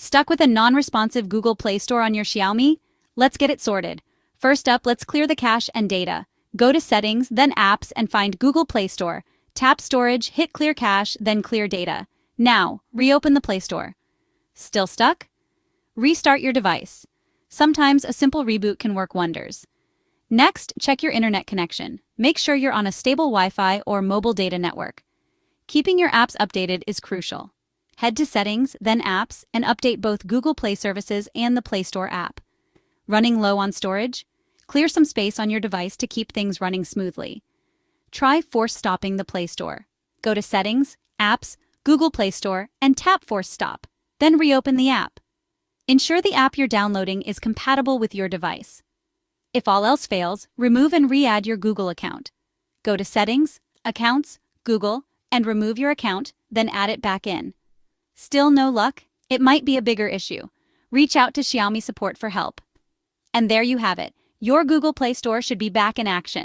Stuck with a non-responsive Google Play Store on your Xiaomi? Let's get it sorted. First up, let's clear the cache and data. Go to Settings, then Apps, and find Google Play Store. Tap Storage, hit Clear Cache, then Clear Data. Now, reopen the Play Store. Still stuck? Restart your device. Sometimes a simple reboot can work wonders. Next, check your internet connection. Make sure you're on a stable Wi-Fi or mobile data network. Keeping your apps updated is crucial. Head to Settings, then Apps, and update both Google Play services and the Play Store app. Running low on storage? Clear some space on your device to keep things running smoothly. Try force stopping the Play Store. Go to Settings, Apps, Google Play Store, and tap Force Stop. Then reopen the app. Ensure the app you're downloading is compatible with your device. If all else fails, remove and re-add your Google account. Go to Settings, Accounts, Google, and remove your account, then add it back in. Still no luck? It might be a bigger issue. Reach out to Xiaomi support for help. And there you have it. Your Google Play Store should be back in action.